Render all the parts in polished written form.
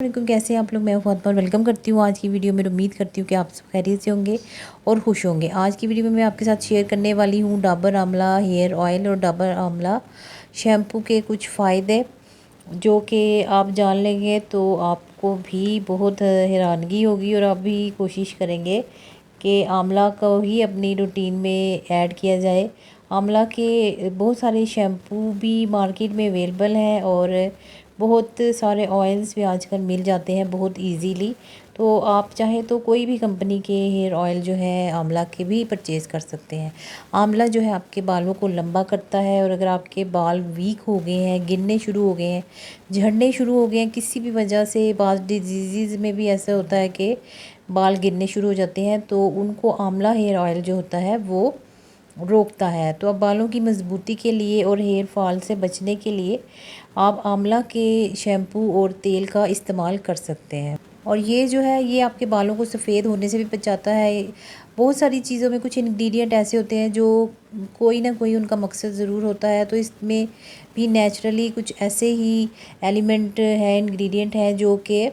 वालेकुम, कैसे हैं आप लोग। मैं बहुत बहुत वेलकम करती हूँ आज की वीडियो में। उम्मीद करती हूँ कि आप सब खैरियत से होंगे और खुश होंगे। आज की वीडियो में मैं आपके साथ शेयर करने वाली हूँ डाबर आंवला हेयर ऑयल और डाबर आंवला शैम्पू के कुछ फ़ायदे, जो कि आप जान लेंगे तो आपको भी बहुत हैरानगी होगी और आप भी कोशिश करेंगे कि आंवला को ही अपनी रूटीन में ऐड किया जाए। आंवला के बहुत सारे शैम्पू भी मार्केट में अवेलेबल हैं और बहुत सारे ऑयल्स भी आजकल मिल जाते हैं बहुत इजीली। तो आप चाहें तो कोई भी कंपनी के हेयर ऑयल जो है आंवला के भी परचेज़ कर सकते हैं। आंवला जो है आपके बालों को लंबा करता है, और अगर आपके बाल वीक हो गए हैं, गिरने शुरू हो गए हैं, झड़ने शुरू हो गए हैं किसी भी वजह से, बाल डिजीज़ में भी ऐसा होता है कि बाल गिरने शुरू हो जाते हैं, तो उनको आंवला हेयर ऑयल जो होता है वो रोकता है। तो अब बालों की मजबूती के लिए और हेयर फॉल से बचने के लिए आप आंवला के शैम्पू और तेल का इस्तेमाल कर सकते हैं। और ये जो है ये आपके बालों को सफ़ेद होने से भी बचाता है। बहुत सारी चीज़ों में कुछ इंग्रेडिएंट ऐसे होते हैं जो कोई ना कोई उनका मकसद ज़रूर होता है, तो इसमें भी नेचुरली कुछ ऐसे ही एलिमेंट हैं, इंग्रेडिएंट हैं जो कि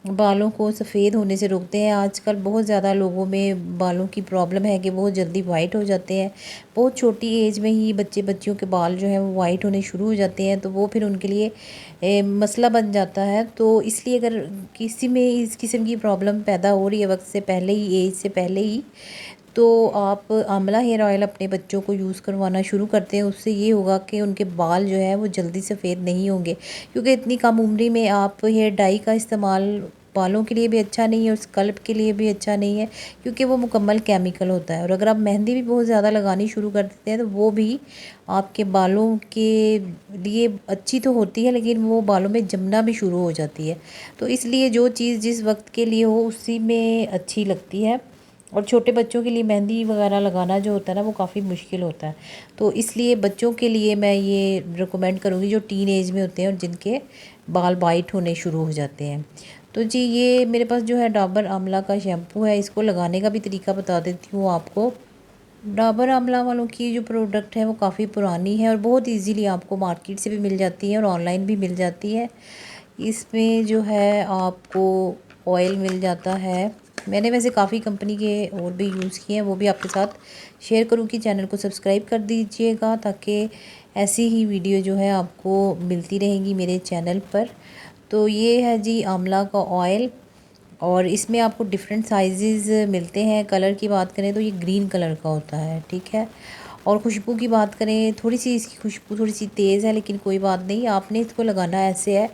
बालों को सफ़ेद होने से रोकते हैं। आजकल बहुत ज़्यादा लोगों में बालों की प्रॉब्लम है कि बहुत जल्दी वाइट हो जाते हैं। बहुत छोटी एज में ही बच्चियों के बाल जो हैं वो वाइट होने शुरू हो जाते हैं, तो वो फिर उनके लिए मसला बन जाता है। तो इसलिए अगर किसी में इस किस्म की प्रॉब्लम पैदा हो रही है वक्त से पहले ही, एज से पहले ही, तो आप आंवला हेयर ऑयल अपने बच्चों को यूज़ करवाना शुरू करते हैं। उससे ये होगा कि उनके बाल जो है वो जल्दी सफ़ेद नहीं होंगे, क्योंकि इतनी कम उम्र में आप हेयर डाई का इस्तेमाल बालों के लिए भी अच्छा नहीं है और स्कल्प के लिए भी अच्छा नहीं है, क्योंकि वो मुकम्मल केमिकल होता है। और अगर आप मेहंदी भी बहुत ज़्यादा लगानी शुरू कर देते हैं तो वो भी आपके बालों के लिए अच्छी तो होती है, लेकिन वो बालों में जमना भी शुरू हो जाती है। तो इसलिए जो चीज़ जिस वक्त के लिए हो उसी में अच्छी लगती है। और छोटे बच्चों के लिए मेहंदी वगैरह लगाना जो होता है ना वो काफ़ी मुश्किल होता है। तो इसलिए बच्चों के लिए मैं ये रिकमेंड करूँगी जो टीन एज में होते हैं और जिनके बाल वाइट होने शुरू हो जाते हैं। तो जी, ये मेरे पास जो है डाबर आंवला का शैम्पू है। इसको लगाने का भी तरीका बता देती हूँ आपको। डाबर आंवला वालों की जो प्रोडक्ट है वो काफ़ी पुरानी है और बहुत इजीली आपको मार्केट से भी मिल जाती है और ऑनलाइन भी मिल जाती है। इसमें जो है आपको ऑयल मिल जाता है। मैंने वैसे काफ़ी कंपनी के और भी यूज़ किए हैं, वो भी आपके साथ शेयर करूँ कि चैनल को सब्सक्राइब कर दीजिएगा, ताकि ऐसी ही वीडियो जो है आपको मिलती रहेंगी मेरे चैनल पर। तो ये है जी आंवला का ऑयल, और इसमें आपको डिफरेंट साइजेस मिलते हैं। कलर की बात करें तो ये ग्रीन कलर का होता है, ठीक है। और खुशबू की बात करें, थोड़ी सी इसकी खुशबू थोड़ी सी तेज़ है, लेकिन कोई बात नहीं। आपने इसको लगाना ऐसे है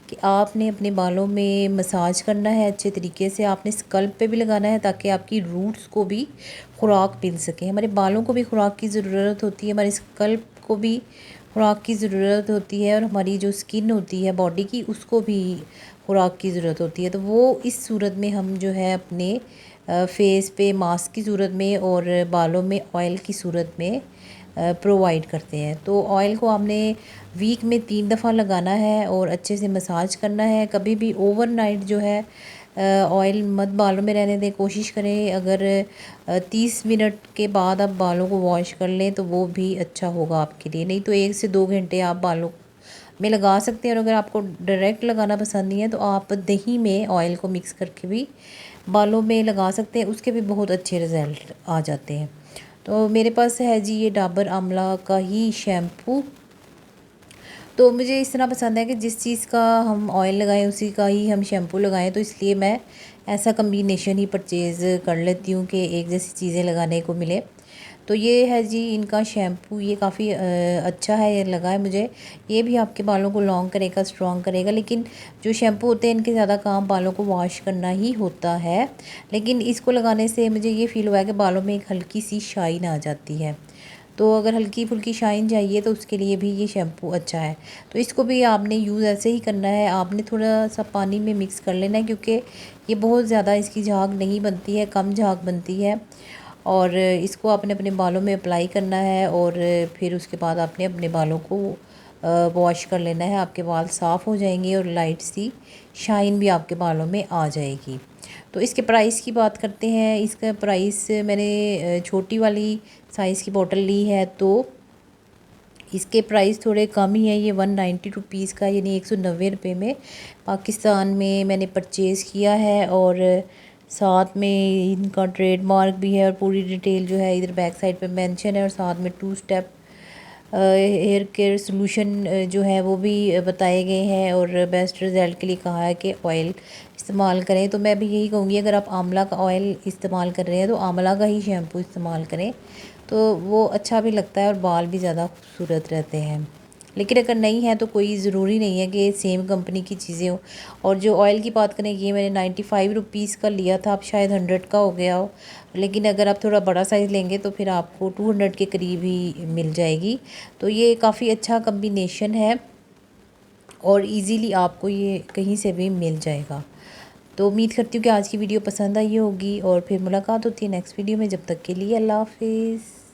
कि आपने अपने बालों में मसाज करना है अच्छे तरीके से। आपने स्कल्प पे भी लगाना है ताकि आपकी रूट्स को भी खुराक मिल सके। हमारे बालों को भी खुराक की ज़रूरत होती है, हमारे स्कल्प को भी खुराक की ज़रूरत होती है, और हमारी जो स्किन होती है बॉडी की उसको भी खुराक की ज़रूरत होती है। तो वो इस सूरत में हम जो है अपने फेस पे मास्क की सूरत में और बालों में ऑयल की सूरत में प्रोवाइड करते हैं। तो ऑयल को आपने वीक में 3 दफ़ा लगाना है और अच्छे से मसाज करना है। कभी भी ओवरनाइट जो है ऑयल मत बालों में रहने दें। कोशिश करें अगर 30 मिनट के बाद आप बालों को वॉश कर लें तो वो भी अच्छा होगा आपके लिए। नहीं तो 1 से 2 घंटे आप बालों में लगा सकते हैं। और अगर आपको डायरेक्ट लगाना पसंद नहीं है तो आप दही में ऑयल को मिक्स करके भी बालों में लगा सकते हैं, उसके भी बहुत अच्छे रिज़ल्ट आ जाते हैं। तो मेरे पास है जी ये डाबर आंवला का ही शैम्पू। तो मुझे इस तरह पसंद है कि जिस चीज़ का हम ऑयल लगाएं उसी का ही हम शैम्पू लगाएं, तो इसलिए मैं ऐसा कम्बिनेशन ही परचेज़ कर लेती हूँ कि एक जैसी चीज़ें लगाने को मिले। तो ये है जी इनका शैम्पू, ये काफ़ी अच्छा है, ये लगा है मुझे। ये भी आपके बालों को लॉन्ग करेगा, स्ट्रॉन्ग करेगा। लेकिन जो शैम्पू होते हैं इनके ज़्यादा काम बालों को वॉश करना ही होता है, लेकिन इसको लगाने से मुझे ये फ़ील हुआ है कि बालों में एक हल्की सी शाइन आ जाती है। तो अगर हल्की फुल्की शाइन चाहिए तो उसके लिए भी ये शैम्पू अच्छा है। तो इसको भी आपने यूज़ ऐसे ही करना है। आपने थोड़ा सा पानी में मिक्स कर लेना है, क्योंकि ये बहुत ज़्यादा इसकी झाग नहीं बनती है, कम झाग बनती है। और इसको आपने अपने बालों में अप्लाई करना है और फिर उसके बाद आपने अपने बालों को वॉश कर लेना है। आपके बाल साफ़ हो जाएंगे और लाइट सी शाइन भी आपके बालों में आ जाएगी। तो इसके प्राइस की बात करते हैं। इसका प्राइस मैंने छोटी वाली साइज़ की बोतल ली है तो इसके प्राइस थोड़े कम ही है, ये 190 रुपीज़ का यानी 190 रुपये में पाकिस्तान में मैंने परचेज़ किया है। और साथ में इनका ट्रेडमार्क भी है और पूरी डिटेल जो है इधर बैक साइड पे मेंशन है। और साथ में 2 स्टेप हेयर केयर सोल्यूशन जो है वो भी बताए गए हैं। और बेस्ट रिज़ल्ट के लिए कहा है कि ऑयल इस्तेमाल करें। तो मैं भी यही कहूँगी, अगर आप आंवला का ऑयल इस्तेमाल कर रहे हैं तो आंवला का ही शैम्पू इस्तेमाल करें, तो वो अच्छा भी लगता है और बाल भी ज़्यादा खूबसूरत रहते हैं। लेकिन अगर नहीं है तो कोई ज़रूरी नहीं है कि सेम कंपनी की चीज़ें हो। और जो ऑयल की बात करें, ये मैंने 95 रुपीज़ का लिया था, अब शायद 100 का हो गया हो। लेकिन अगर आप थोड़ा बड़ा साइज़ लेंगे तो फिर आपको 200 के करीब ही मिल जाएगी। तो ये काफ़ी अच्छा कम्बिनेशन है और इजीली आपको ये कहीं से भी मिल जाएगा। तो उम्मीद करती हूँ कि आज की वीडियो पसंद आई होगी और फिर मुलाकात होती है नेक्स्ट वीडियो में। जब तक के लिए अल्लाह हाफिज़।